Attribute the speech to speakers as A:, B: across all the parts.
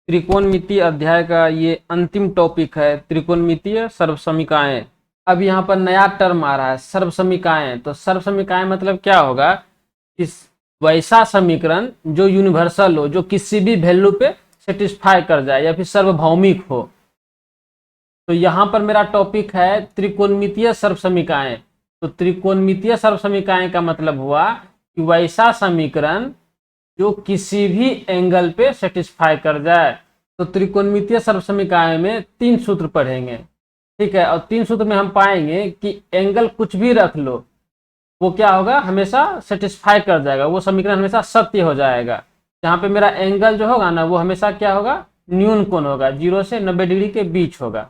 A: त्रिकोणमितीय अध्याय का ये अंतिम टॉपिक है, त्रिकोणमितीय सर्वसमीकाएं। अब यहाँ पर नया टर्म आ रहा है, सर्वसमीकाएं। तो सर्वसमीकाएं मतलब क्या होगा? इस वैसा समीकरण जो यूनिवर्सल हो, जो किसी भी वैल्यू पे सेटिस्फाई कर जाए या फिर सार्वभौमिक हो। तो यहाँ पर मेरा टॉपिक है त्रिकोणमितीय सर्वसमीकाएं। तो त्रिकोणमितीय सर्वसमीकाएं का मतलब हुआ कि वैसा समीकरण जो किसी भी एंगल पे सेटिस्फाई कर जाए। तो त्रिकोणमितीय सर्वसमीकाएं में 3 सूत्र पढ़ेंगे, ठीक है। और 3 सूत्र में हम पाएंगे कि एंगल कुछ भी रख लो, वो क्या होगा? हमेशा सेटिस्फाई कर जाएगा, वो समीकरण हमेशा सत्य हो जाएगा। जहाँ पे मेरा एंगल जो होगा ना, वो हमेशा क्या होगा? न्यून कोण होगा, 0 से 90 डिग्री के बीच होगा।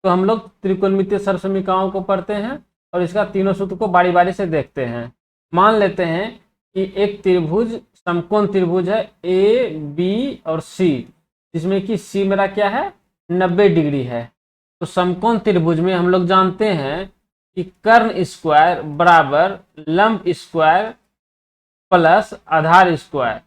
A: तो हम लोग त्रिकोणमितीय सर्वसमीकाओं को पढ़ते हैं और इसका तीनों सूत्र को बारी बारी से देखते हैं। मान लेते हैं कि एक त्रिभुज समकोण त्रिभुज है ए बी और सी, जिसमें कि सी मेरा क्या है? 90 डिग्री है। तो समकोण त्रिभुज में हम लोग जानते हैं कि कर्ण स्क्वायर बराबर लंब स्क्वायर प्लस आधार स्क्वायर।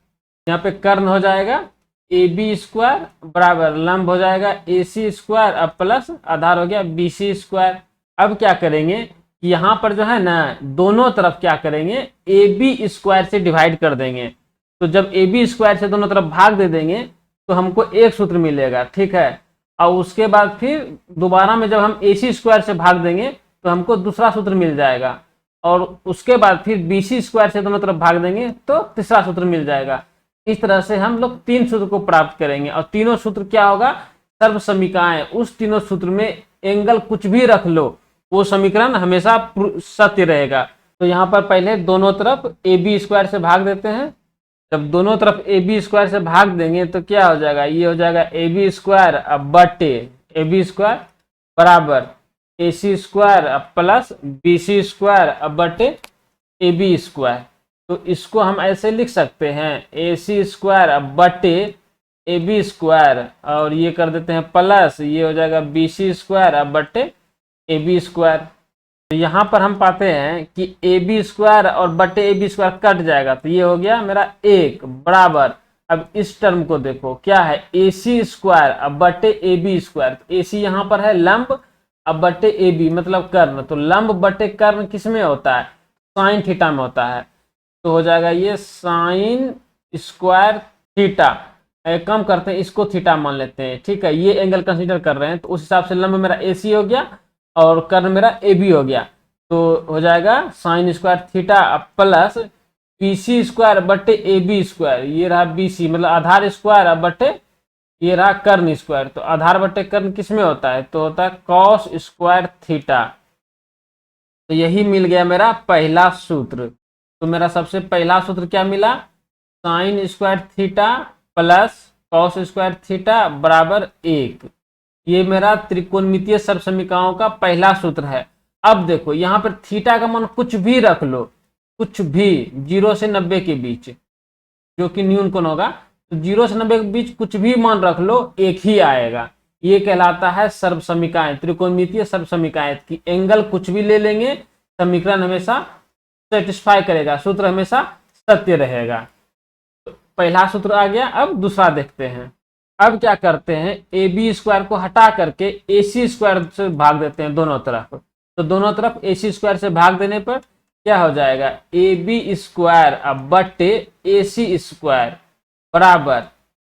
A: यहाँ पे कर्ण हो जाएगा ए बी स्क्वायर बराबर लंब हो जाएगा ए सी स्क्वायर अब प्लस आधार हो गया बी सी स्क्वायर। अब क्या करेंगे कि यहाँ पर जो है ना, दोनों तरफ क्या करेंगे? ए बी स्क्वायर से डिवाइड कर देंगे। तो जब ए बी स्क्वायर से दोनों तरफ भाग दे देंगे तो हमको एक सूत्र मिलेगा, ठीक है। और उसके बाद फिर दोबारा में जब हम ए सी स्क्वायर से भाग देंगे तो हमको दूसरा सूत्र मिल जाएगा। और उसके बाद फिर बी सी स्क्वायर से दोनों तरफ भाग देंगे तो तीसरा सूत्र मिल जाएगा। इस तरह से हम लोग 3 सूत्र को प्राप्त करेंगे। और तीनों सूत्र क्या होगा? सर्वसमीकाएं। उस तीनों सूत्र में एंगल कुछ भी रख लो, वो समीकरण हमेशा सत्य रहेगा। तो यहाँ पर पहले दोनों तरफ ए बी स्क्वायर से भाग देते हैं। जब दोनों तरफ ए बी स्क्वायर से भाग देंगे तो क्या हो जाएगा? ये हो जाएगा ए बी स्क्वायर अब बटे ए बी स्क्वायर बराबर ए सी स्क्वायर अब प्लस बी सी स्क्वायर अब बटे ए बी स्क्वायर। तो इसको हम ऐसे लिख सकते हैं ए सी स्क्वायर अब बटे ए बी स्क्वायर, और ये कर देते हैं प्लस, ये हो जाएगा बी सी स्क्वायर अब बटे ए बी स्क्वायर। तो यहाँ पर हम पाते हैं कि ए बी स्क्वायर और बटे ए बी स्क्वायर कट जाएगा, तो ये हो गया मेरा 1 बराबर। अब इस टर्म को देखो, क्या है? ए सी स्क्वायर अब बटे ए बी स्क्वायर। ए सी यहाँ पर है लंब, अब बटे ए बी मतलब कर्ण। तो लंब बटे कर्ण किस में होता है? साइन थीटा में होता है। तो हो जाएगा ये साइन स्क्वायर थीटा। कम करते हैं, इसको थीटा मान लेते हैं, ठीक है। ये एंगल कंसीडर कर रहे हैं, तो उस हिसाब से लंब मेरा ए सी हो गया और कर्ण मेरा ए बी हो गया। तो हो जाएगा sine square theta plus B C square बटे ए बी स्क्वायर। ये रहा बी सी मतलब आधार स्क्वायर अब बटे ये रहा कर्ण स्क्वायर। तो आधार बटे कर्ण किस में होता है? तो होता है कॉस स्क्वायर थीटा। तो यही मिल गया मेरा पहला सूत्र। तो मेरा सबसे पहला सूत्र क्या मिला? Sign square theta plus cos square theta बराबर 1। ये मेरा त्रिकोणमितीय सर्वसमीकाओं का पहला सूत्र है। अब देखो यहाँ पर थीटा का मान कुछ भी रख लो, कुछ भी 0 से 90 के बीच, जो कि न्यून कोण होगा। तो 0 से 90 के बीच कुछ भी मान रख लो, एक ही आएगा। ये कहलाता है सर्वसमीकाएं, त्रिकोणमितीय सर्वसमीकाएं की एंगल कुछ भी ले लेंगे, समीकरण हमेशा सेटिस्फाई करेगा, सूत्र हमेशा सत्य रहेगा। तो पहला सूत्र आ गया। अब दूसरा देखते हैं। अब क्या करते हैं? ए बी स्क्वायर को हटा करके ए सी स्क्वायर से भाग देते हैं दोनों तरफ। तो दोनों तरफ ए सी स्क्वायर से भाग देने पर क्या हो जाएगा? ए बी स्क्वायर अब बटे ए सी स्क्वायर बराबर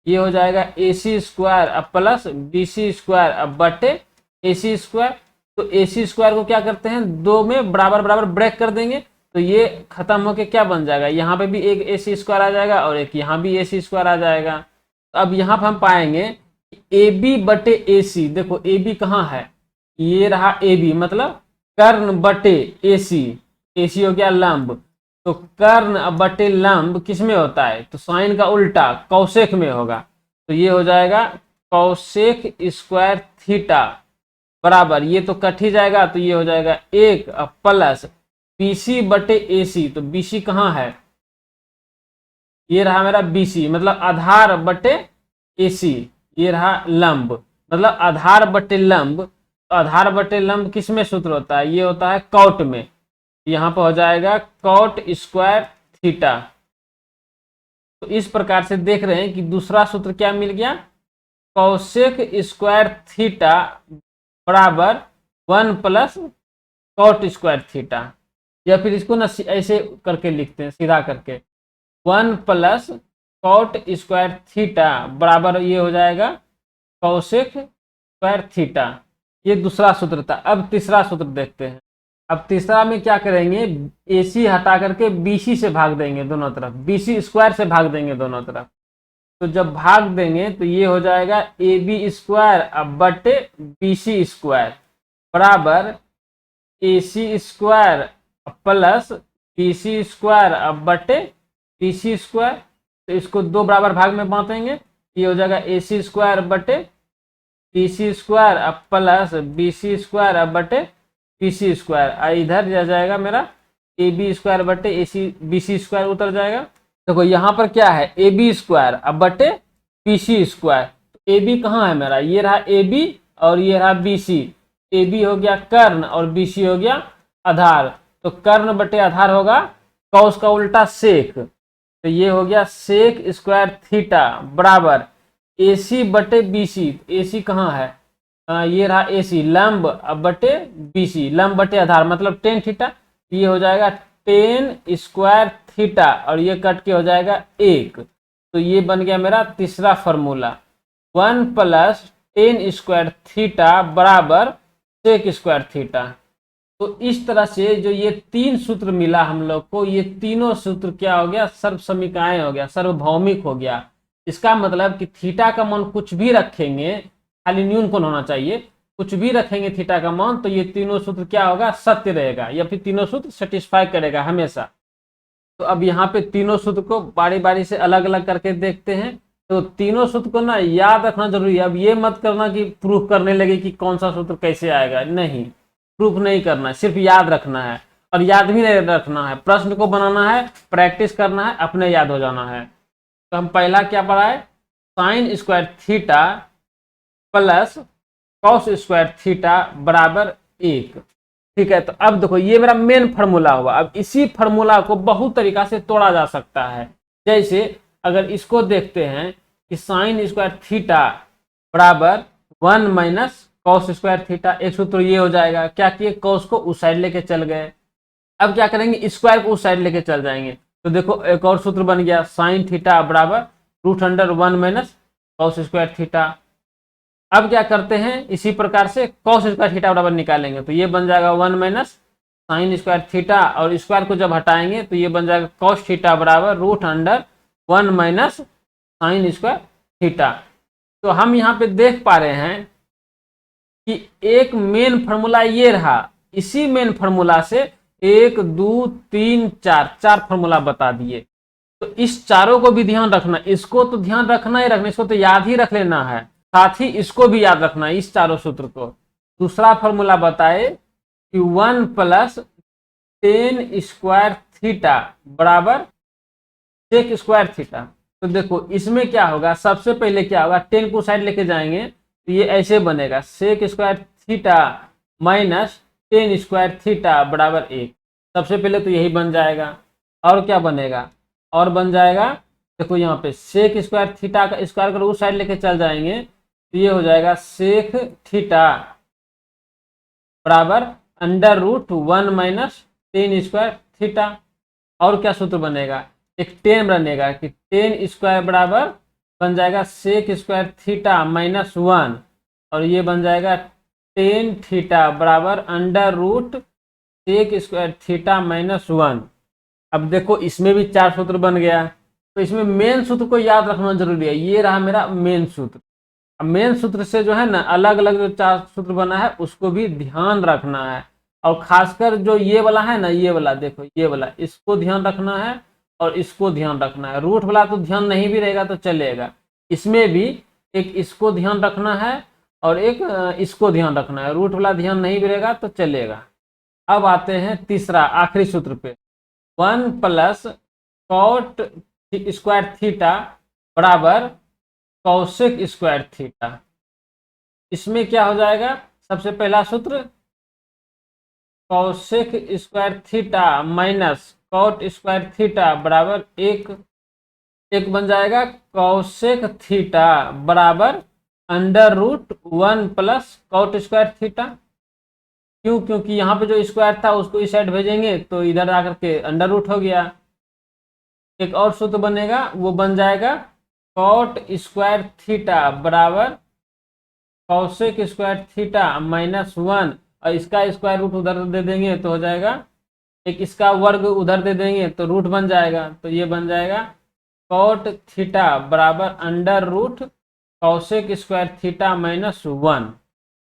A: ये हो जाएगा ए सी स्क्वायर अब प्लस बी सी स्क्वायर अब बटे ए सी स्क्वायर। तो ए सी स्क्वायर को क्या करते हैं? 2 में बराबर बराबर ब्रेक कर देंगे, तो ये खत्म होके क्या बन जाएगा? यहाँ पे भी एक ए सी स्क्वायर आ जाएगा और एक यहाँ भी ए सी स्क्वायर आ जाएगा। तो अब यहाँ पर हम पाएंगे ए बी बटे ए सी। देखो ए बी कहाँ है? ये रहा ए बी मतलब कर्ण बटे ए सी। ए सी हो गया लंब। तो कर्ण बटे लंब किस में होता है? तो साइन का उल्टा कौसेक में होगा। तो ये हो जाएगा कौसेक स्क्वायर थीटा बराबर, ये तो कट ही जाएगा, तो ये हो जाएगा 1 प्लस बी सी बटे ए सी। तो बी सी कहाँ है? ये रहा मेरा बी सी मतलब आधार बटे ए सी। ये रहा लंब मतलब आधार बटे लंब। तो आधार बटे लंब किस में सूत्र होता है? ये होता है कॉट में। यहाँ पर हो जाएगा कॉट स्क्वायर थीटा। तो इस प्रकार से देख रहे हैं कि दूसरा सूत्र क्या मिल गया? कौसेक स्क्वायर थीटा बराबर 1 प्लस कॉट स्क्वायर थीटा, या फिर इसको ना ऐसे करके लिखते हैं सीधा करके, 1 प्लस कॉट स्क्वायर थीटा बराबर ये हो जाएगा कौसेक स्क्वायर थीटा। ये दूसरा सूत्र था। अब तीसरा सूत्र देखते हैं। अब तीसरा में क्या करेंगे, AC हटा करके BC से भाग देंगे दोनों तरफ, BC स्क्वायर से भाग देंगे दोनों तरफ। तो जब भाग देंगे तो ये हो जाएगा AB स्क्वायर अब बटे BC स्क्वायर बराबर AC square plus BC square अब बटे BC स्क्वायर। तो इसको दो बराबर भाग में बांटेंगे, ये हो जाएगा AC स्क्वायर बटे BC स्क्वायर अब प्लस BC स्क्वायर अब बटे BC स्क्वायर। इधर जा जाएगा मेरा AB स्क्वायर बटे BC स्क्वायर उतर जाएगा। देखो यहाँ पर क्या है, AB स्क्वायर अब बटे BC स्क्वायर। तो AB कहाँ है मेरा, ये रहा AB और ये रहा BC। AB हो गया कर्ण और BC हो गया आधार। तो कर्ण बटे आधार होगा कॉस का उल्टा सेक। तो ये हो गया सेक स्क्वायर थीटा बराबर AC बटे BC। AC कहाँ है, ये रहा AC लंब अब बटे BC, लंब बटे आधार मतलब टेन थीटा। ये हो जाएगा टेन स्क्वायर थीटा और ये कट के हो जाएगा 1। तो ये बन गया मेरा तीसरा formula, 1 plus ten square theta बराबर सेक स्क्वायर थीटा। तो इस तरह से जो ये तीन सूत्र मिला हम लोग को, ये तीनों सूत्र क्या हो गया, सर्वसमीकाएं हो गया, सार्वभौमिक हो गया। इसका मतलब कि थीटा का मान कुछ भी रखेंगे, खाली न्यून कोण होना चाहिए, कुछ भी रखेंगे थीटा का मान तो ये तीनों सूत्र क्या होगा, सत्य रहेगा, या फिर तीनों सूत्र सेटिस्फाई करेगा हमेशा। तो अब यहाँ पे तीनों सूत्र को बारी बारी से अलग अलग करके देखते हैं। तो तीनों सूत्र को ना याद रखना जरूरी है। अब ये मत करना कि प्रूफ करने लगे कि कौन सा सूत्र कैसे आएगा, नहीं, प्रूफ नहीं करना है, सिर्फ याद रखना है। और याद भी नहीं रखना है, प्रश्न को बनाना है, प्रैक्टिस करना है, अपने याद हो जाना है। तो हम पहला क्या पढ़ा है, sign square theta plus cos square theta बराबर 1। ठीक है, तो अब देखो ये मेरा मेन फार्मूला हुआ। अब इसी फार्मूला को बहुत तरीका से तोड़ा जा सकता है। जैसे अगर इसको देखते हैं कि साइन स्क्वायर थीटा बराबर 1 माइनस कॉस स्क्वायर थीटा, एक सूत्र ये हो जाएगा। क्या किए, कॉस को उस साइड लेके चल गए। अब क्या करेंगे, स्क्वायर को उस साइड लेके चल जाएंगे। तो देखो एक और सूत्र बन गया, साइन थीटा बराबर √1 माइनस कॉस स्क्वायर थीटा। अब क्या करते हैं, इसी प्रकार से कॉस स्क्वायर थीटा बराबर निकालेंगे। तो ये बन जाएगा 1 माइनस साइन स्क्वायर थीटा, और स्क्वायर को जब हटाएंगे तो ये बन जाएगा कॉस थीटा बराबर √1 माइनस साइन स्क्वायर थीटा। तो हम यहाँ पे देख पा रहे हैं कि एक मेन फार्मूला ये रहा, इसी मेन फार्मूला से 1 2 3 4 फार्मूला बता दिए। तो इस चारों को भी ध्यान रखना, इसको तो ध्यान रखना ही रखना, इसको तो याद ही रख लेना है, साथ ही इसको भी याद रखना है, इस चारों सूत्र को। दूसरा फार्मूला बताए कि 1 प्लस टेन स्क्वायर थीटा बराबर सेक स्क्वायर थीटा। तो देखो इसमें क्या होगा, सबसे पहले क्या होगा, 10 को साइड लेके जाएंगे तो ये ऐसे बनेगा, sec square theta minus tan square theta बराबर 1। सबसे पहले तो यही बन जाएगा। और क्या बनेगा, और बन जाएगा, देखो यहाँ पे सेक स्क्वायर थीटा का स्क्वायर कर उस साइड लेके चल जाएंगे तो ये हो जाएगा सेक थीटा बराबर √1 माइनस टेन स्क्वायर थीटा। और क्या सूत्र बनेगा, एक 10 बनेगा कि टेन स्क्वायर बराबर बन जाएगा सेक स्क्वायर थीटा माइनस 1, और ये बन जाएगा टेन थीटा बराबर √सेक स्क्वायर थीटा माइनस 1। अब देखो इसमें भी 4 सूत्र बन गया। तो इसमें मेन सूत्र को याद रखना जरूरी है। ये रहा मेरा मेन सूत्र। अब मेन सूत्र से जो है ना अलग अलग जो 4 सूत्र बना है उसको भी ध्यान रखना है। और खासकर जो ये वाला है ना, ये वाला देखो, ये वाला, इसको ध्यान रखना है और इसको ध्यान रखना है। रूट वाला तो ध्यान नहीं भी रहेगा तो चलेगा, इसमें भी एक इसको ध्यान रखना है और एक इसको ध्यान रखना है। रूट वाला ध्यान नहीं भी रहेगा तो चलेगा। अब आते हैं तीसरा आखिरी सूत्र पे, 1 प्लस कॉट स्क्वायर थीटा बराबर कौशिक स्क्वायर थीटा। इसमें क्या हो जाएगा, सबसे पहला सूत्र cosec square theta minus cot square theta बराबर 1 बन जाएगा कौशिक थीटा बराबर under root 1 plus cot square theta. क्यों? क्योंकि यहाँ पे जो स्क्वायर था उसको इस साइड भेजेंगे तो इधर आकर के अंडर रूट हो गया। एक और सूत्र बनेगा, वो बन जाएगा कॉट स्क्वायर थीटा बराबर कॉसेक स्क्वायर थीटा -1, और इसका स्क्वायर रूट उधर दे देंगे तो हो जाएगा, एक इसका वर्ग उधर दे देंगे तो रूट बन जाएगा। तो ये बन जाएगा कॉट थीटा बराबर under root cosec square theta -1।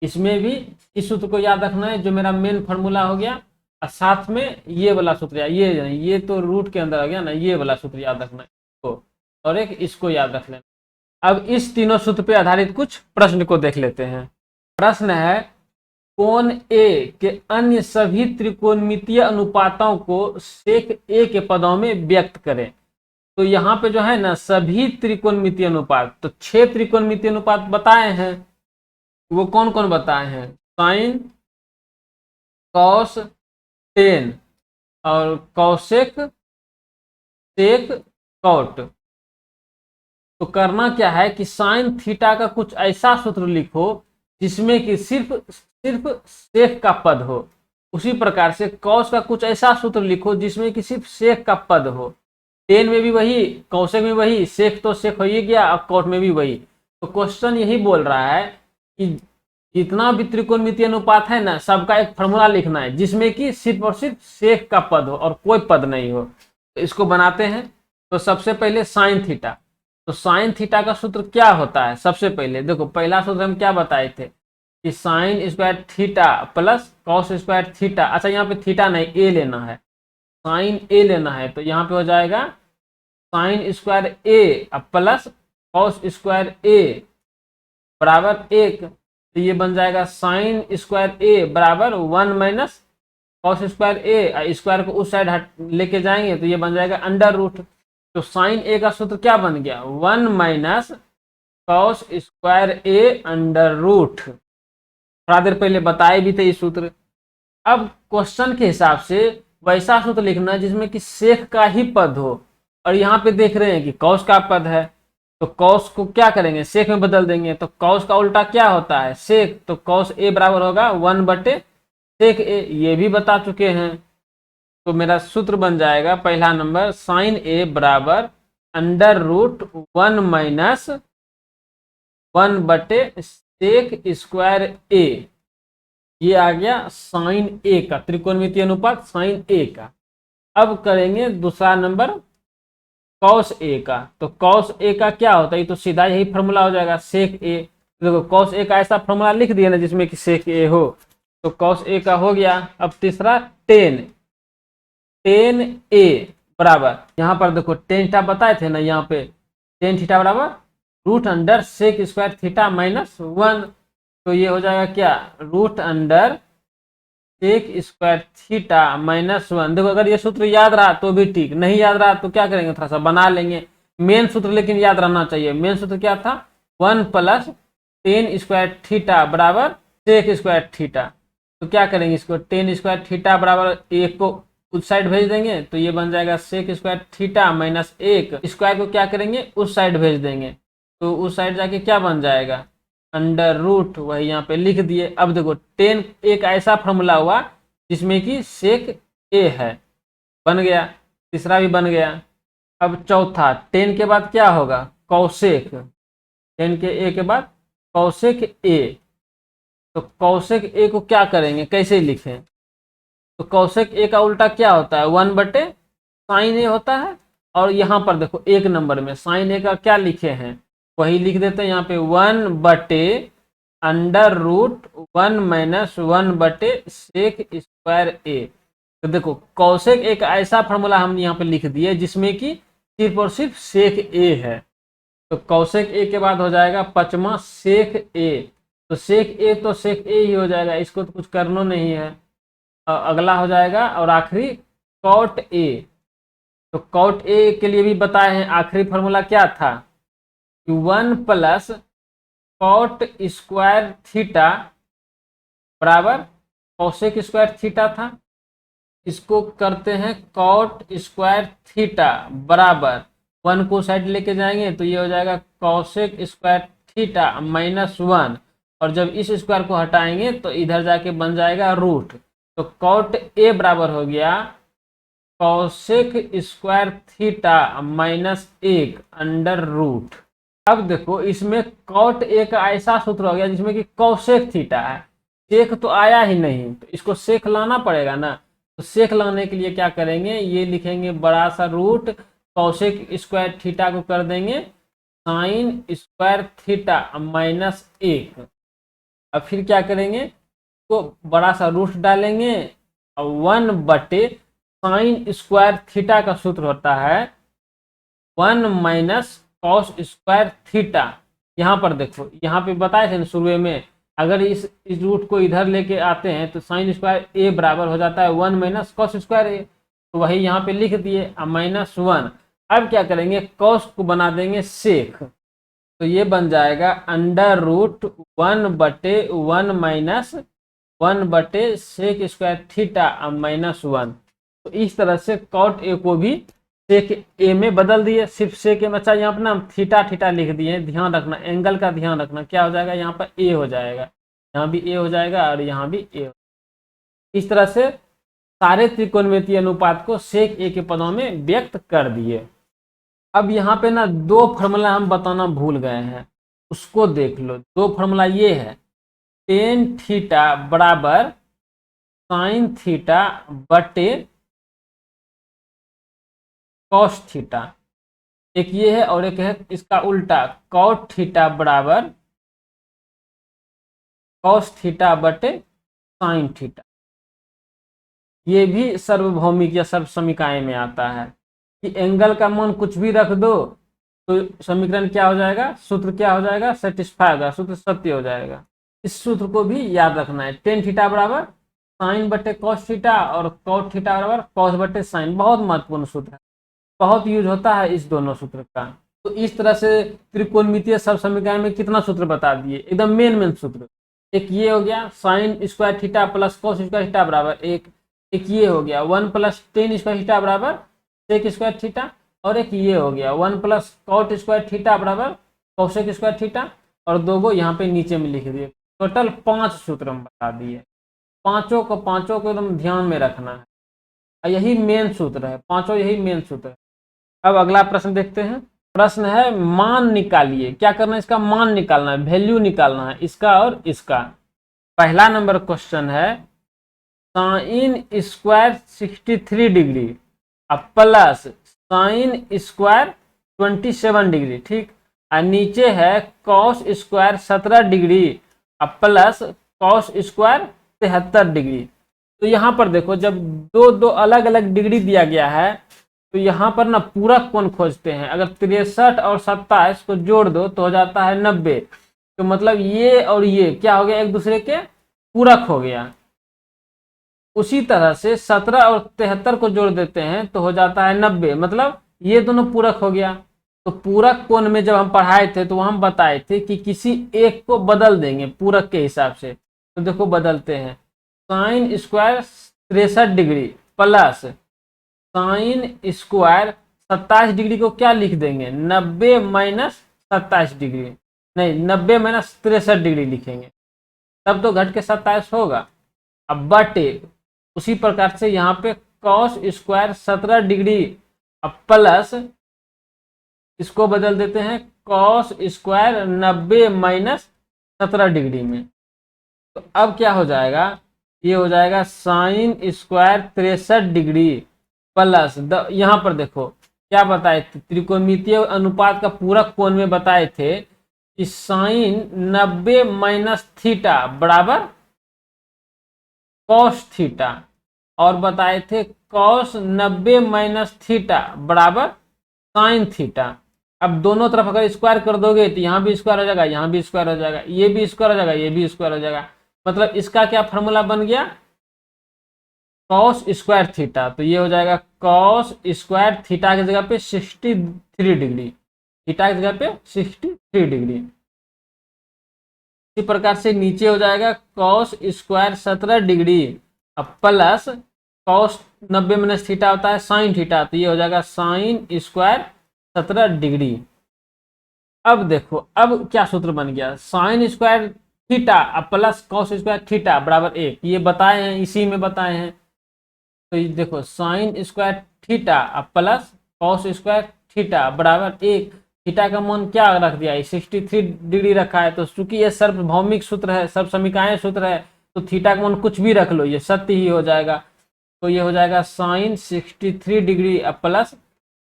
A: इसमें भी इस सूत्र को याद रखना है जो मेरा मेन फार्मूला हो गया, और साथ में ये वाला सूत्र, ये तो रूट के अंदर आ गया ना, ये वाला सूत्र याद रखना है इसको, और एक इसको याद रख लेना। अब इस तीनों सूत्र पे आधारित कुछ प्रश्न को देख लेते हैं। प्रश्न है, कोण ए के अन्य सभी त्रिकोणमितीय अनुपातों को सेक ए के पदों में व्यक्त करें। तो यहाँ पे जो है ना सभी त्रिकोणमितीय अनुपात, तो 6 त्रिकोणमितीय अनुपात बताए हैं। वो कौन कौन बताए हैं? साइन, कॉस, टेन और कॉसेक, सेक, कॉट। तो करना क्या है कि साइन थीटा का कुछ ऐसा सूत्र लिखो जिसमें कि सिर्फ सेक का पद हो। उसी प्रकार से कॉस का कुछ ऐसा सूत्र लिखो जिसमें कि सिर्फ सेक का पद हो। टेन में भी वही, कॉसेक में वही, सेक तो सेक हो ही गया, अब कॉट में भी वही। तो क्वेश्चन यही बोल रहा है कि जितना भी त्रिकोणमितीय अनुपात है ना, सबका एक फॉर्मूला लिखना है जिसमें कि सिर्फ और सिर्फ सेक का पद हो और कोई पद नहीं हो। तो इसको बनाते हैं। तो सबसे पहले साइन थीटा, तो साइन थीटा का सूत्र क्या होता है? सबसे पहले देखो, पहला सूत्र हम क्या बताए थे कि sign square theta plus cos square theta. अच्छा, यहाँ पे थीटा नहीं, ए लेना है, साइन ए लेना है। तो यहाँ पे हो जाएगा साइन स्क्वायर ए प्लस कॉस स्क्वायर ए बराबर 1। तो ये बन जाएगा साइन स्क्वायर ए बराबर 1 माइनस कॉस स्क्वायर ए, स्क्वायर को उस साइड लेके जाएंगे तो ये बन जाएगा अंडर रूट। तो साइन ए का सूत्र क्या बन गया? 1 minus cos square A under root. थोड़ा देर पहले बताए भी थे ये सूत्र। अब क्वेश्चन के हिसाब से वैसा सूत्र लिखना जिसमें कि सेक का ही पद हो, और यहाँ पे देख रहे हैं कि कॉस का पद है, तो कॉस को क्या करेंगे? सेक में बदल देंगे। तो कॉस का उल्टा क्या होता है? सेक। तो कॉस ए बराबर होगा 1/सेक ए, ये भी बता चुके हैं। तो मेरा सूत्र बन जाएगा पहला नंबर, साइन ए बराबर under root 1 minus sec square ए। ये आ गया साइन ए का त्रिकोणमितीय अनुपात साइन ए का। अब करेंगे दूसरा नंबर कॉस ए का। तो कॉस ए का क्या होता है? ये तो सीधा यही फॉर्मूला हो जाएगा, सेक ए। देखो कॉस ए का ऐसा फॉर्मूला लिख दिया ना जिसमें कि सेक ए हो, तो कॉस ए का हो गया। अब तीसरा टेन ए बराबर, यहाँ पर देखो टेन थीटा बताए थे ना, यहाँ पे टेन थीटा बराबर root under sec square theta -1। तो ये हो जाएगा क्या? Root under sec square theta -1। देखो अगर ये सूत्र याद रहा तो भी ठीक, नहीं याद रहा तो क्या करेंगे, थोड़ा सा बना लेंगे। मेन सूत्र लेकिन याद रहना चाहिए। मेन सूत्र क्या था? 1 प्लस टेन स्क्वायर थीटा बराबर सेक स्क्वायर थीटा। तो क्या करेंगे, इसको टेन स्क्वायर थीटा बराबर 1 को उस साइड भेज देंगे तो ये बन जाएगा सेक स्क्वायर थीटा -1। स्क्वायर को क्या करेंगे? उस साइड भेज देंगे तो उस साइड जाके क्या बन जाएगा? Under root. वही यहाँ पे लिख दिए। अब देखो टेन एक ऐसा फॉर्मूला हुआ जिसमें कि सेक ए है, बन गया। तीसरा भी बन गया। अब चौथा, टेन के बाद क्या होगा? कौसेक। टेन के ए के बाद कौसेक ए। तो कौसेक ए को क्या करेंगे, कैसे लिखें? तो कौसेक ए का उल्टा क्या होता है? 1/साइन ए होता है। और यहाँ पर देखो एक नंबर में साइन ए का क्या लिखे हैं, वही लिख देते हैं यहाँ पे 1/अंडर root 1 minus sec square A. तो देखो कौसेक एक ऐसा फॉर्मूला हम यहाँ पे लिख दिए जिसमें कि सिर्फ और सिर्फ सेक ए है। तो कौसेक ए के बाद हो जाएगा पचमा सेक ए। तो सेक ए तो सेक ए ही हो जाएगा, इसको तो कुछ करना नहीं है। अगला हो जाएगा और आखिरी कॉट ए। तो कॉट ए के लिए भी बताए हैं, आखिरी फॉर्मूला क्या था? 1 प्लस कॉट स्क्वायर थीटा बराबर कौसेक स्क्वायर थीटा था। इसको करते हैं कॉट स्क्वायर थीटा बराबर 1 को साइड लेके जाएंगे तो ये हो जाएगा कौसेक स्क्वायर थीटा माइनस 1, और जब इस स्क्वायर को हटाएंगे तो इधर जाके बन जाएगा रूट। तो कॉट ए बराबर हो गया cosec square theta minus 1 under root. अब देखो इसमें कॉट ए का ऐसा सूत्र हो गया जिसमें कि कौशिक थीटा है, सेक तो आया ही नहीं, तो इसको सेक लाना पड़ेगा ना। तो सेक लाने के लिए क्या करेंगे, ये लिखेंगे बड़ा सा रूट कौशिक स्क्वायर थीटा को कर देंगे साइन स्क्वायर थीटा माइनस 1। अब फिर क्या करेंगे, तो बड़ा सा रूट डालेंगे और 1 साइन स्क्वायर थीटा का सूत्र होता है 1 माइनस कॉस स्क्वायर थीटा। यहाँ पर देखो, यहाँ पे बताए थे ना शुरू में, अगर इस रूट को इधर लेके आते हैं तो साइन स्क्वायर ए बराबर हो जाता है 1 माइनस कॉस स्क्वायर ए, तो वही यहाँ पे लिख दिए -1। अब क्या करेंगे, कॉस को बना देंगे सेक, तो ये बन जाएगा under root 1/1 minus sec square theta -1। तो इस तरह से कॉट ए को भी सेक ए में बदल दिए, सिर्फ सेक ए में। अच्छा यहाँ पर ना थीटा थीटा लिख दिए, ध्यान रखना, एंगल का ध्यान रखना, क्या हो जाएगा यहाँ पर ए हो जाएगा, यहाँ भी ए हो जाएगा और यहाँ भी ए। इस तरह से सारे त्रिकोणमितीय अनुपात को सेक ए के पदों में व्यक्त कर दिए। अब यहाँ पे ना दो फॉर्मूला हम बताना भूल गए हैं, उसको देख लो। दो फॉर्मूला ये है, टेन थीटा बराबर साइन थीटा बटे कॉस थीटा, एक ये है, और एक है इसका उल्टा कॉट थीटा बराबर कॉस थीटा बटे साइन थीटा। ये भी सार्वभौमिक या सर्वसमीकाय में आता है कि एंगल का मान कुछ भी रख दो तो समीकरण क्या हो जाएगा, सूत्र क्या हो जाएगा, सेटिस्फाई होगा, सूत्र सत्य हो जाएगा। इस सूत्र को भी याद रखना है, टेन थीटा बराबर साइन बटे कॉस थीटा और कॉट थीटा बराबर कॉस बटे साइन। बहुत महत्वपूर्ण सूत्र है, बहुत यूज होता है इस दोनों सूत्र का। तो इस तरह से त्रिकोणमितीय सर्वसमीकरण में कितना सूत्र बता दिए, एकदम मेन सूत्र। एक ये हो गया sign square theta plus cos square theta बराबर एक ये हो गया 1 प्लस टेन स्क्वायर थीटा बराबर सेक स्क्वायर थीटा, और एक ये हो गया 1 प्लस कॉट स्क्वायर थीटा बराबर कॉसेक स्क्वायर थीटा, और दो गो यहाँ पे नीचे में लिख दिए। टोटल 5 सूत्र हम बता दिए, पांचों को एकदम ध्यान में रखना है, यही मेन सूत्र है, पांचों यही मेन सूत्र है। अब अगला प्रश्न देखते हैं। प्रश्न है मान निकालिए, क्या करना है, इसका मान निकालना है, वैल्यू निकालना है इसका और इसका। पहला नंबर क्वेश्चन है साइन स्क्वायर 63 डिग्री अब प्लस साइन स्क्वायर 27 डिग्री, ठीक, और नीचे है कॉस स्क्वायर 17 डिग्री अब प्लस कॉस स्क्वायर 73 डिग्री। तो यहाँ पर देखो, जब दो अलग अलग डिग्री दिया गया है तो यहाँ पर ना पूरक कोण खोजते हैं। अगर 63 और 27 को जोड़ दो तो हो जाता है 90, तो मतलब ये और ये क्या हो गया, एक दूसरे के पूरक हो गया। उसी तरह से 17 और 73 को जोड़ देते हैं तो हो जाता है 90, मतलब ये दोनों पूरक हो गया। तो पूरक कोण में जब हम पढ़ाए थे तो हम बताए थे कि किसी एक को बदल देंगे पूरक के हिसाब से। तो देखो बदलते हैं, sine square 63 degree plus sine square 27 degree को क्या लिख देंगे, 90 माइनस 27 डिग्री, नहीं 90 माइनस 63 डिग्री लिखेंगे, तब तो घट के 27 होगा। अब बटे उसी प्रकार से यहाँ पे कॉस स्क्वायर 17 डिग्री अब प्लस इसको बदल देते हैं कॉस स्क्वायर 90 माइनस 17 डिग्री में। तो अब क्या हो जाएगा, ये हो जाएगा साइन स्क्वायर 63 डिग्री प्लस यहाँ पर देखो क्या बताए थे, त्रिकोणमितीय अनुपात का पूरक कोण में बताए थे कि साइन 90 माइनस थीटा बराबर कॉस थीटा, और बताए थे कॉस 90 माइनस थीटा बराबर साइन थीटा। अब दोनों तरफ अगर स्क्वायर कर दोगे तो यहाँ भी स्क्वायर हो जाएगा, यहाँ भी स्क्वायर हो जाएगा, ये भी स्क्वायर हो जाएगा, ये भी स्क्वायर हो जाएगा, मतलब इसका क्या फॉर्मूला बन गया, कॉस स्क्वायर थीटा। तो ये हो जाएगा कॉस स्क्वायर थीटा की जगह पे 63 डिग्री, थीटा की जगह पे 63 डिग्री। इसी प्रकार से नीचे हो जाएगा कॉस स्क्वायर 17 डिग्री अब प्लस कॉस 90 माइनस थीटा होता है साइन थीटा, तो ये हो जाएगा साइन स्क्वायर 17 डिग्री। अब देखो, अब क्या सूत्र बन गया, साइन स्क्वायर थीटा अब प्लस कॉस स्क्वायर थीटा बराबर 1, ये बताए हैं, इसी में बताए हैं। तो ये देखो साइन स्क्वायर थीटा अब प्लस कॉस स्क्वायर थीटा बराबर 1, थीटा का मान क्या रख दिया है, 63 डिग्री रखा है। तो चूंकि ये सार्वभौमिक सूत्र है, सर्व समीकरण सूत्र है, तो थीटा का मान कुछ भी रख लो, ये सत्य ही हो जाएगा। तो ये हो जाएगा साइन 63 डिग्री अब प्लस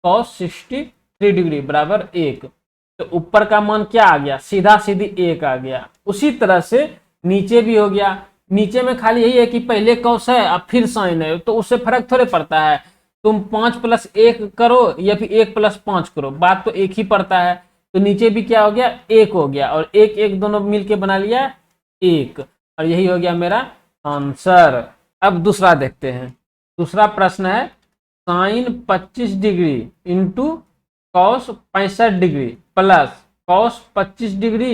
A: कॉस 63 डिग्री बराबर 1। तो ऊपर का मान क्या आ गया, सीधा सीधी 1 आ गया। उसी तरह से नीचे भी हो गया, नीचे में खाली यही है कि पहले कॉस है अब फिर साइन है, तो उससे फर्क थोड़े पड़ता है, तुम 5 + 1 करो या फिर 1 + 5 करो, बात तो एक ही पड़ता है। तो नीचे भी क्या हो गया, 1 हो गया, और 1 1 दोनों मिलके बना लिया 1, और यही हो गया मेरा आंसर। अब दूसरा देखते हैं। दूसरा प्रश्न है sine 25 degree into cos 65 degree plus cos 25 degree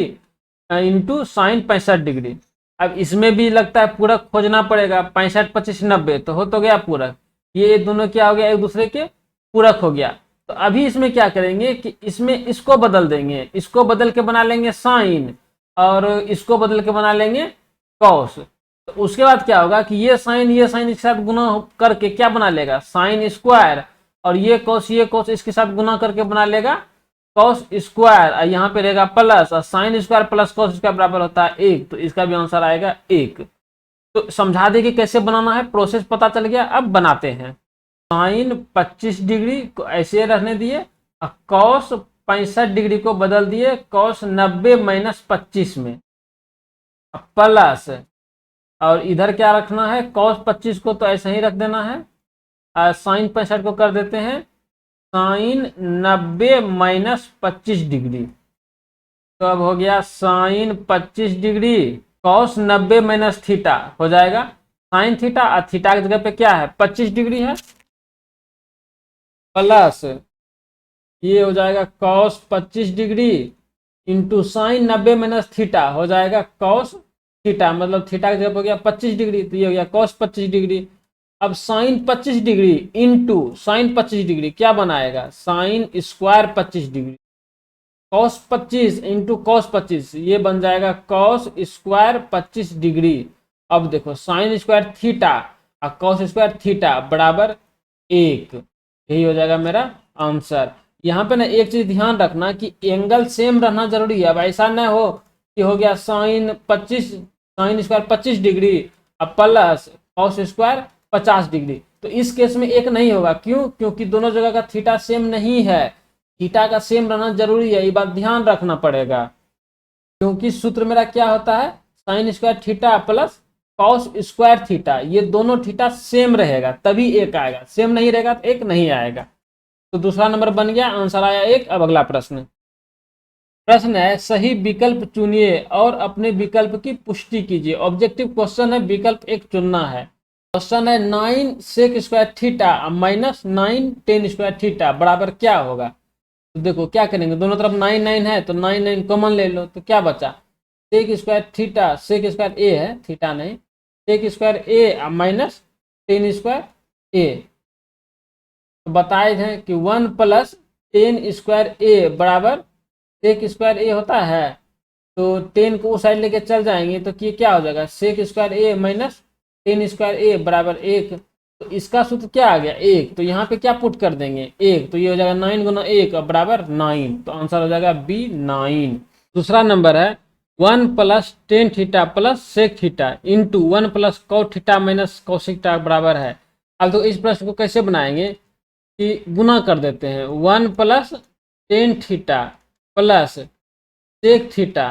A: into sine 65 degree. अब इसमें भी लगता है पूरक खोजना पड़ेगा, 65 25 90 तो गया पूरक, ये दोनों क्या हो गया, एक दूसरे के पूरक हो गया। तो अभी इसमें क्या करेंगे कि इसमें इसको बदल देंगे, इसको बदल के बना लेंगे साइन, और इसको बदल के बना लेंगे कॉस। तो उसके बाद क्या होगा कि ये साइन एक साथ गुना करके क्या बना लेगा, साइन स्क्वायर, और ये कॉस इसके साथ गुना करके बना लेगा कॉस स्क्वायर, और यहाँ पे रहेगा प्लस, और sine square plus cos square बराबर होता है 1, तो इसका भी आंसर आएगा 1। तो समझा दे कि कैसे बनाना है, प्रोसेस पता चल गया। अब बनाते हैं। साइन 25 डिग्री को ऐसे रहने दिए, और कॉस 65 डिग्री को बदल दिए कॉस 90 - 25 में, प्लस, और इधर क्या रखना है, कॉस 25 को तो ऐसे ही रख देना है, साइन 65 को कर देते हैं साइन 90 - 25 डिग्री। तो अब हो गया साइन 25 डिग्री कॉस 90 - थीटा हो जाएगा साइन थीटा, और थीटा की जगह पे क्या है 25 डिग्री है, प्लस ये हो जाएगा cos 25 degree into sign 90 - theta हो जाएगा कॉस थीटा, मतलब थीटा की जगह पे हो गया 25 डिग्री, तो ये हो गया कॉस 25 डिग्री। अब sine 25 degree into sine 25 degree क्या बनाएगा, sine square 25 degree, cos 25 into cos 25, ये बन जाएगा कॉस स्क्वायर 25 डिग्री। अब देखो साइन स्क्वायर थीटा और कॉस स्क्वायर थीटा बराबर 1, यही हो जाएगा मेरा आंसर। यहाँ पे ना एक चीज ध्यान रखना कि एंगल सेम रहना जरूरी है। अब ऐसा ना हो कि हो गया साइन स्क्वायर 25 डिग्री अब प्लस कॉस स्क्वायर 50 डिग्री, तो इस केस में एक नहीं होगा। क्यों? क्योंकि दोनों जगह का थीटा सेम नहीं है, थीटा का सेम रहना जरूरी है, ये बात ध्यान रखना पड़ेगा। क्योंकि सूत्र मेरा क्या होता है, sign square theta plus cos square theta, ये दोनों थीटा सेम रहेगा तभी एक आएगा, सेम नहीं रहेगा तो एक नहीं आएगा। तो दूसरा नंबर बन गया, आंसर आया 1। अब अगला प्रश्न है सही विकल्प चुनिए और अपने विकल्प की पुष्टि कीजिए। ऑब्जेक्टिव क्वेश्चन है, विकल्प एक चुनना है। क्वेश्चन है 9 sec square theta minus 9 tan square theta बराबर क्या होगा। तो देखो क्या करेंगे, दोनों तरफ 9 9 है तो 9 9 कॉमन ले लो, तो क्या बचा, sec square theta, sec square A है थीटा नहीं, sec square A minus tan square A. तो बताए थे कि 1 + टेन स्क्वायर ए बराबर सेक स्क्वायर ए होता है, तो 10 को उस साइड लेके चल जाएंगे तो ये क्या हो जाएगा, सेक square A minus tan square ए बराबर 1। तो इसका सूत्र क्या आ गया 1, तो यहाँ पे क्या पुट कर देंगे 1, तो ये हो जाएगा 9 × 1 बराबर 9, तो आंसर हो जाएगा B 9। दूसरा नंबर है 1 + tan theta plus sec theta into 1 + cot theta minus cosec theta बराबर है। अब तो इस प्रश्न को कैसे बनाएंगे कि गुना कर देते हैं, 1 + tan theta plus sec theta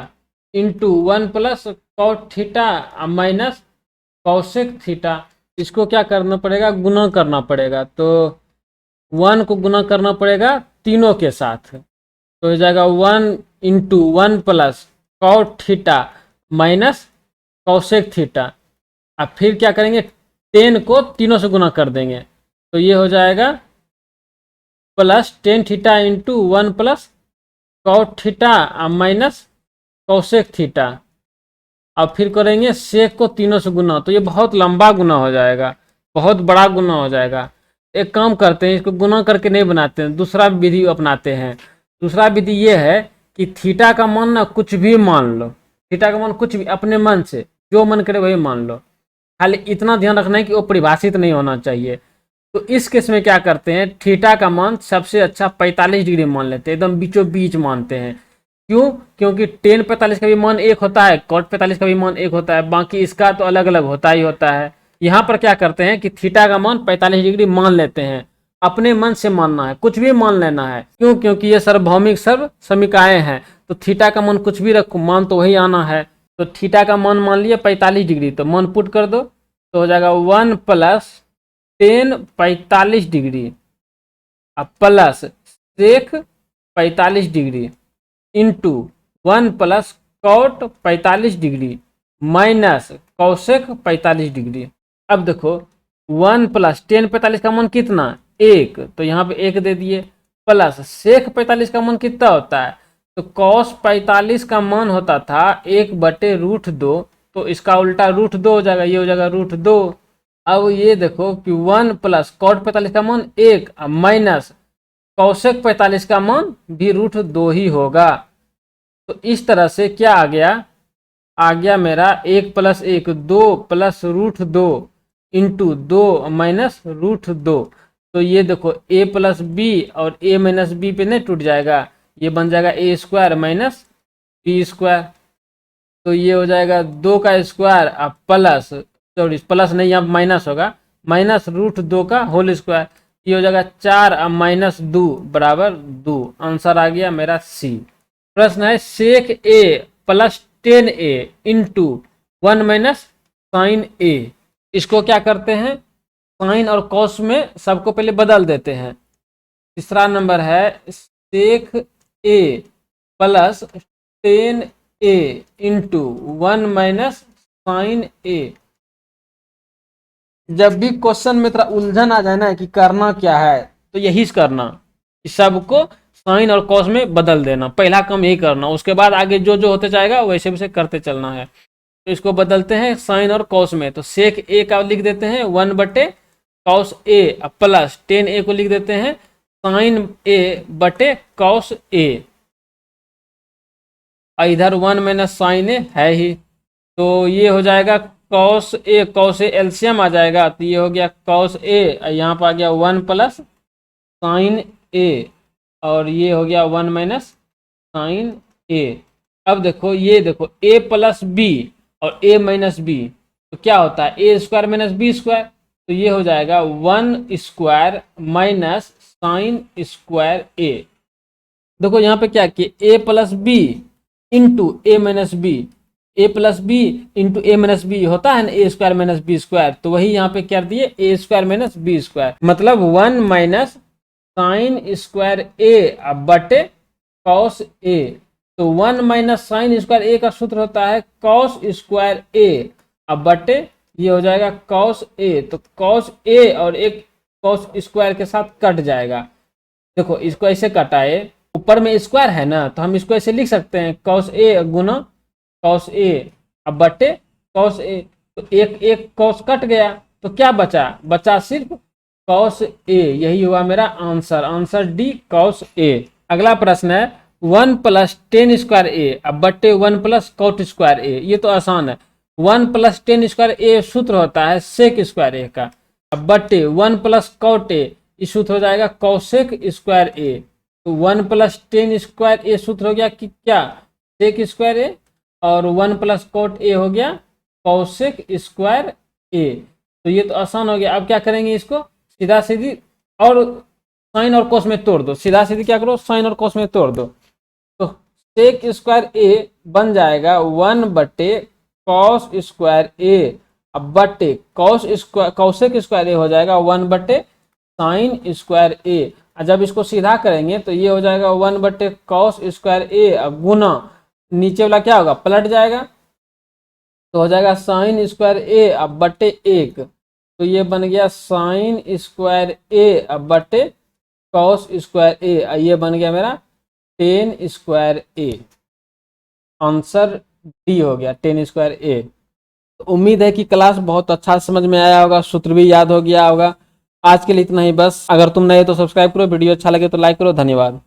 A: into 1 + cot theta minus cosec theta, इसको क्या करना पड़ेगा, गुना करना पड़ेगा। तो 1 को गुना करना पड़ेगा तीनों के साथ, तो हो जाएगा 1 × 1 + cot theta minus cosec theta. अब फिर क्या करेंगे, 10 को तीनों से गुना कर देंगे, तो ये हो जाएगा plus tan theta into 1 + cot theta minus cosec theta. अब फिर करेंगे सेक को तीनों से गुना, तो ये बहुत लंबा गुना हो जाएगा, बहुत बड़ा गुना हो जाएगा। एक काम करते हैं, इसको गुना करके नहीं बनाते हैं, दूसरा विधि अपनाते हैं। दूसरा विधि ये है कि थीटा का मान ना कुछ भी मान लो, थीटा का मान कुछ भी अपने मन से जो मन करे वही मान लो, खाली इतना ध्यान रखना है कि वो परिभाषित नहीं होना चाहिए। तो इस केस में क्या करते हैं, थीटा का मान सबसे अच्छा 45 डिग्री मान लेते हैं, एकदम बीचों बीच मानते हैं। क्यों? क्योंकि टेन 45 का भी मान एक होता है, कॉट 45 का भी मान एक होता है, बाकी इसका तो अलग अलग होता ही होता है। यहाँ पर क्या करते हैं कि थीटा का मान 45 डिग्री मान लेते हैं, अपने मन से मानना है, कुछ भी मान लेना है। क्यों? क्योंकि ये सार्वभौमिक सर्व समीकाएं हैं, तो थीटा का मान कुछ भी रखो, मान तो वही आना है। तो थीटा का मान लिया 45 डिग्री, तो मान पुट कर दो तो हो जाएगा 1 + tan 45 degree plus sec 45 degree into 1 + cot 45 degree minus cosec 45 degree. अब देखो 1 + टेन 45 का मान कितना, 1, तो यहाँ पे 1 दे दिए, प्लस सेक 45 का मान कितना होता है, तो कॉस 45 का मान होता था 1/√2, तो इसका उल्टा √2 हो जाएगा, ये हो जाएगा √2। अब ये देखो कि 1 + कॉट 45 का मान 1 माइनस कौशेक 45 का मान भी √2 ही होगा। तो इस तरह से क्या आ गया मेरा 1 + 1 2 + √2 इंटू 2 माइनस √2। तो ये देखो a + b और a - b पे नहीं टूट जाएगा, ये बन जाएगा a² माइनस b²। तो ये हो जाएगा 2 का स्क्वायर प्लस, सॉरी प्लस नहीं, यहाँ माइनस होगा, माइनस √2 का होल स्क्वायर। ये हो जाएगा 4 माइनस 2 बराबर 2। आंसर आ गया मेरा सी। प्रश्न है sec a + tan a into 1 - sine a। इसको क्या करते हैं, साइन और कॉस में सबको पहले बदल देते हैं। तीसरा नंबर है sec a + tan a into 1 - sine a। जब भी क्वेश्चन में थोड़ा उलझन आ जाए ना कि करना क्या है, तो यही करना कि सबको साइन और कॉस में बदल देना, पहला काम यही करना, उसके बाद आगे जो जो होते जाएगा वैसे वैसे करते चलना है। तो इसको बदलते हैं साइन और कॉस में, तो सेक a का लिख देते हैं 1/cos a plus ten a को लिख देते हैं साइन a/cos a। इधर 1 - साइन a है ही, तो ये हो जाएगा cos a एलसीएम आ जाएगा, तो ये हो गया cos a, यहाँ पर आ गया 1 + साइन a और ये हो गया 1 - साइन a। अब देखो ये देखो a + b और a - b, तो क्या होता है a² - b², तो ये हो जाएगा 1² माइनस साइन स्क्वायर a। देखो यहाँ पे क्या किए a + b into a - b, a + b into a - b होता है ना a² - b², तो वही यहाँ पे कर दिए a² - b², मतलब 1 - साइन स्क्वायर a बटे कॉस a। तो 1 - साइन स्क्वायर a का सूत्र होता है कॉस स्क्वायर a बटे ये हो जाएगा कॉस a, तो कॉस a और एक कॉस स्क्वायर के साथ कट जाएगा। देखो इसको ऐसे कटाए, ऊपर में स्क्वायर है ना, तो हम इसको ऐसे लिख सकते हैं cos a Guna cos a बटे कॉस a। तो एक कॉस कट गया, तो क्या बचा सिर्फ कॉस a। यही हुआ मेरा आंसर डी कॉस a। अगला प्रश्न है 1 + टेन² a बटे 1 + कॉट स्क्वायर a। ये तो आसान है, 1 + टेन² a सूत्र होता है सेक स्क्वायर a का, बटे 1 + कॉट a, इस सूत्र हो जाएगा कौशेक स्क्वायर a। तो 1 + टेन² a सूत्र हो गया कि क्या सेक स्क्वायर a, और 1 + कॉट a हो गया कौशेक स्क्वायर a। तो ये तो आसान हो गया। अब क्या करेंगे, इसको सीधा सीधी और साइन और कोस में तोड़ दो, सीधा सीधी क्या करो साइन और कोस में तोड़ दो, तो सेक स्क्वायर a बन जाएगा 1/कॉस स्क्वायर a बटे कौशेक स्क्वायर a हो जाएगा 1/साइन स्क्वायर a। जब इसको सीधा करेंगे तो ये हो जाएगा 1/कॉस स्क्वायर a गुना नीचे वाला क्या होगा पलट जाएगा, तो हो जाएगा साइन स्क्वायर a बटे 1, तो ये बन गया साइन स्क्वायर a बटे कॉस स्क्वायर a, ये बन गया मेरा ten square a। Answer D हो गया टेन स्क्वायर a। तो उम्मीद है कि क्लास बहुत अच्छा समझ में आया होगा, सूत्र भी याद हो गया होगा। आज के लिए इतना ही बस। अगर तुम नए तो सब्सक्राइब करो, वीडियो अच्छा लगे तो लाइक करो। धन्यवाद।